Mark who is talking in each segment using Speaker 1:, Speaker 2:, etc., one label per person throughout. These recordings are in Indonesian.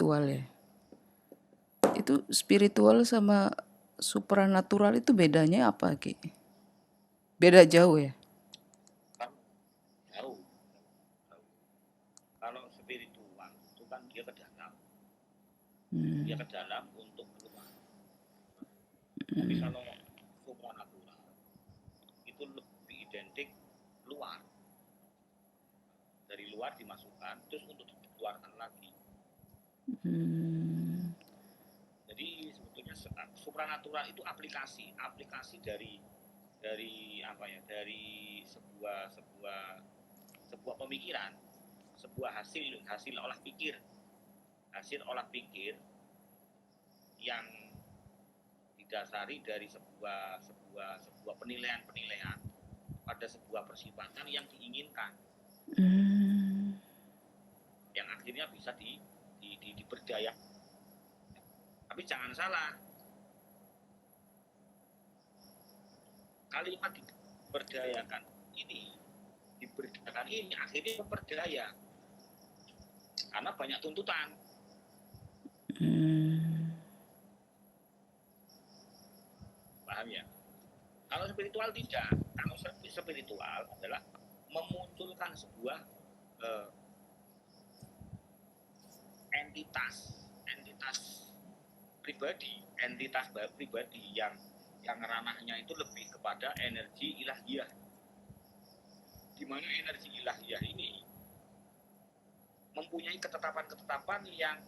Speaker 1: spiritual ya. Itu spiritual sama supranatural itu bedanya apa, Ki? Beda jauh ya?
Speaker 2: Kan jauh, jauh. Kalau spiritual itu kan dia ke dalam, untuk keluar. Tapi kalau supranatural itu lebih identik luar, dari luar dimasukkan terus untuk dikeluarkan lagi. Jadi sebetulnya supranatural itu aplikasi dari apa ya, dari sebuah pemikiran, sebuah hasil olah pikir yang didasari dari sebuah penilaian pada sebuah persifatan yang diinginkan, yang akhirnya bisa diberdaya. Tapi jangan salah, kalimat diberdayakan ini akhirnya memperdaya karena banyak tuntutan. Paham ya? Kalau spiritual tidak. Kalau spiritual adalah memunculkan sebuah entitas pribadi yang ranahnya itu lebih kepada energi ilahiyah, di mana energi ilahiyah ini mempunyai ketetapan yang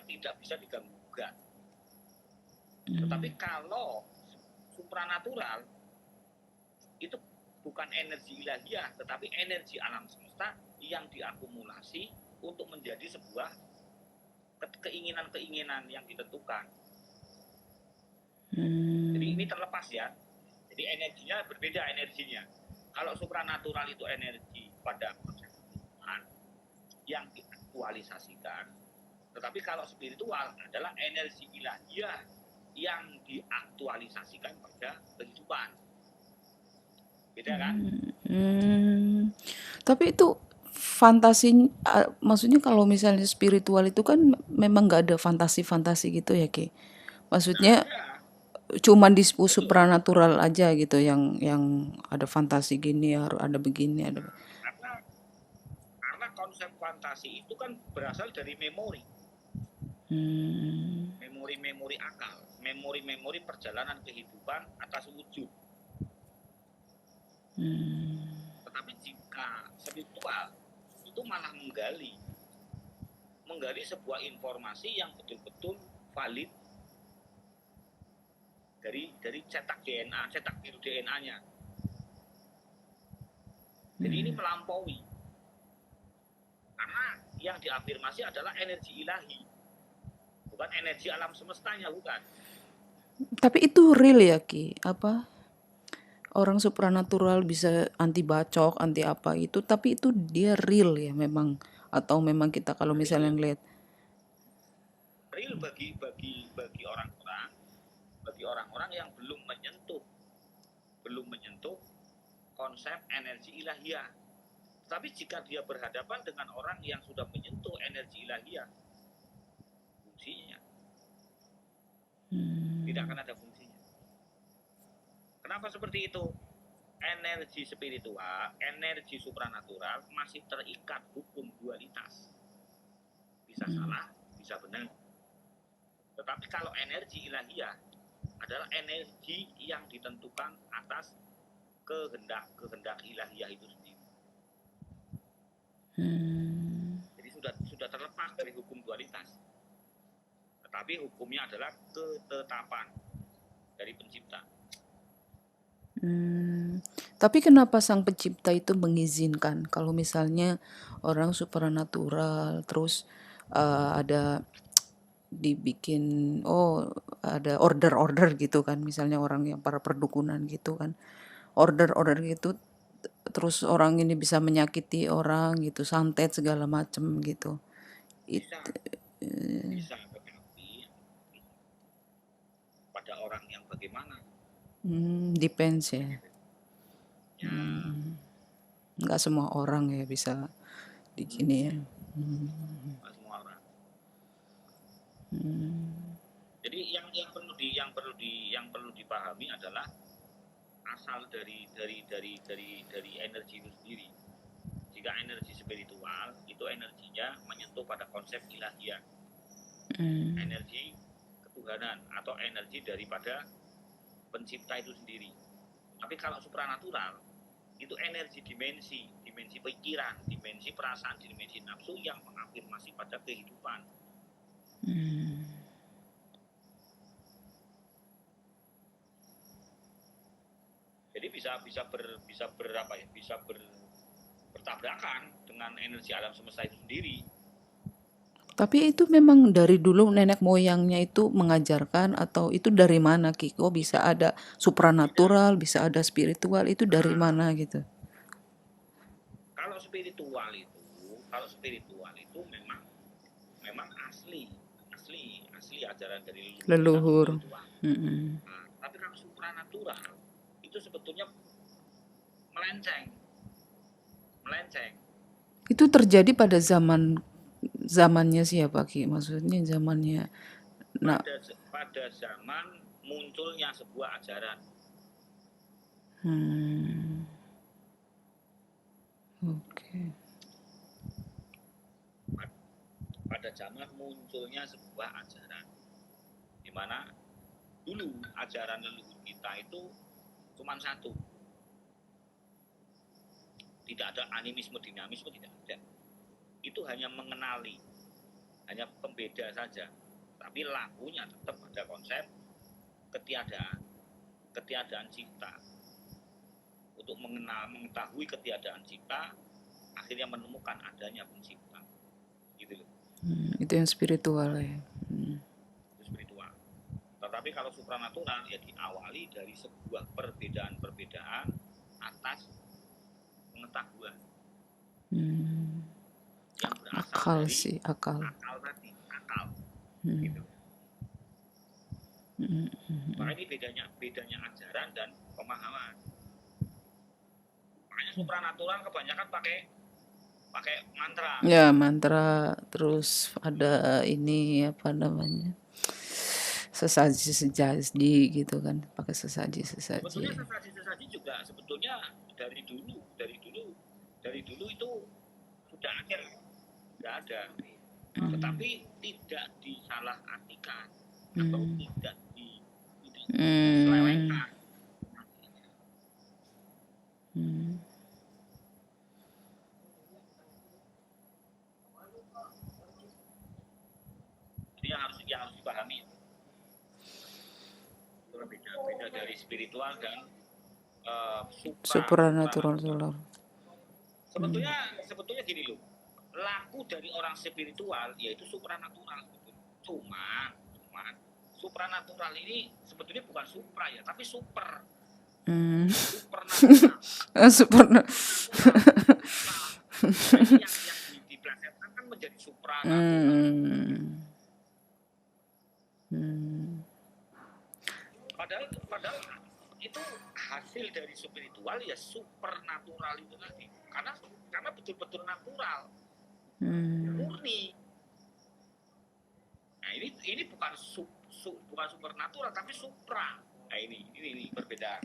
Speaker 2: tidak bisa diganggu-gugat. Tetapi kalau supranatural itu bukan energi ilahiyah, tetapi energi alam semesta yang diakumulasi untuk menjadi sebuah keinginan yang ditentukan. Jadi ini terlepas ya. Jadi energinya berbeda energinya. Kalau supranatural itu energi pada proses Tuhan yang diaktualisasikan, tetapi kalau spiritual adalah energi ilahiyah yang diaktualisasikan pada kehidupan. Beda kan?
Speaker 1: Tapi itu fantasi, maksudnya kalau misalnya spiritual itu kan memang nggak ada fantasi-fantasi gitu ya, Ki. Maksudnya cuman di supranatural aja gitu yang ada fantasi gini, harus ada begini, ada.
Speaker 2: Karena konsep fantasi itu kan berasal dari memori. Memori akal, memori perjalanan kehidupan atas wujud. Tetapi jika spiritual itu malah menggali sebuah informasi yang betul-betul valid dari cetak biru DNA-nya. Jadi ini melampaui, karena yang diafirmasi adalah energi ilahi, bukan energi alam semestanya, bukan.
Speaker 1: Tapi itu real ya, Ki? Apa? Orang supranatural bisa anti bacok, anti apa itu, tapi itu dia real ya memang, atau memang kita kalau misalnya ngeliat
Speaker 2: real bagi orang-orang yang belum menyentuh konsep energi ilahiyah. Tapi jika dia berhadapan dengan orang yang sudah menyentuh energi ilahiyah, fungsinya tidak akan ada fungsinya. Kenapa seperti itu? Energi spiritual, energi supranatural masih terikat hukum dualitas. Bisa salah, bisa benar. Tetapi kalau energi ilahiyah adalah energi yang ditentukan atas kehendak ilahiyah itu sendiri. Jadi sudah terlepas dari hukum dualitas. Tetapi hukumnya adalah ketetapan dari pencipta.
Speaker 1: Tapi kenapa sang pencipta itu mengizinkan kalau misalnya orang supranatural terus ada dibikin ada order gitu kan, misalnya orang yang para perdukunan gitu kan, order gitu, terus orang ini bisa menyakiti orang gitu, santet segala macem gitu.
Speaker 2: Bisa, tetapi pada orang yang bagaimana?
Speaker 1: Depends ya. Nggak semua orang ya bisa di gini ya.
Speaker 2: Nggak semua orang. Jadi yang perlu dipahami adalah asal dari energi itu sendiri. Jika energi spiritual itu energinya menyentuh pada konsep ilahiyah, energi ketuhanan atau energi daripada pencipta itu sendiri. Tapi kalau supranatural itu energi dimensi pikiran, dimensi perasaan, dimensi nafsu yang mengafirmasi pada kehidupan. Jadi bisa bertabrakan dengan energi alam semesta itu sendiri.
Speaker 1: Tapi itu memang dari dulu nenek moyangnya itu mengajarkan atau itu dari mana Ki? Kok bisa ada supranatural, bisa ada spiritual, itu dari mana gitu?
Speaker 2: Kalau spiritual itu memang asli ajaran dari
Speaker 1: Leluhur.
Speaker 2: Nah, tapi kalau supranatural itu sebetulnya melenceng.
Speaker 1: Itu terjadi pada zamannya siapa Ki? Maksudnya zamannya
Speaker 2: Pada zaman munculnya sebuah ajaran.
Speaker 1: Oke.
Speaker 2: Pada zaman munculnya sebuah ajaran, di mana dulu ajaran leluhur kita itu cuma satu, tidak ada animisme dinamisme, tidak ada. Itu hanya mengenali, hanya pembeda saja, tapi lakunya tetap pada konsep ketiadaan cipta. Untuk mengetahui ketiadaan cipta, akhirnya menemukan adanya pencipta. Gitu loh.
Speaker 1: Itu yang spiritual ya.
Speaker 2: Itu spiritual. Tetapi kalau supranatural ya diawali dari sebuah perbedaan atas pengetahuan. Yang berasal
Speaker 1: Akal
Speaker 2: dari
Speaker 1: sih, akal.
Speaker 2: Akal. Gitu. Maka ini bedanya ajaran dan pemahaman. Makanya supranatural kebanyakan pakai mantra.
Speaker 1: Ya, mantra, terus ada ini apa namanya? Sesaji gitu kan, pakai sesaji.
Speaker 2: Sebetulnya sesaji juga sebetulnya dari dulu itu sudah ada. Tetapi tidak disalahartikan atau tidak diselewengkan. Jadi yang harus dipahami beda dari spiritual dan
Speaker 1: supranatural.
Speaker 2: Sebetulnya gini loh, laku dari orang spiritual yaitu supranatural. Cuman supranatural ini sebetulnya bukan supra ya, tapi supernatural.
Speaker 1: Supernatural.
Speaker 2: Yang diplesetkan kan menjadi supranatural. Padahal itu hasil dari spiritual ya supernatural itu tadi. Karena betul-betul natural. Murni. Nah, ini bukan supernatural tapi supra. Nah, ini berbeda.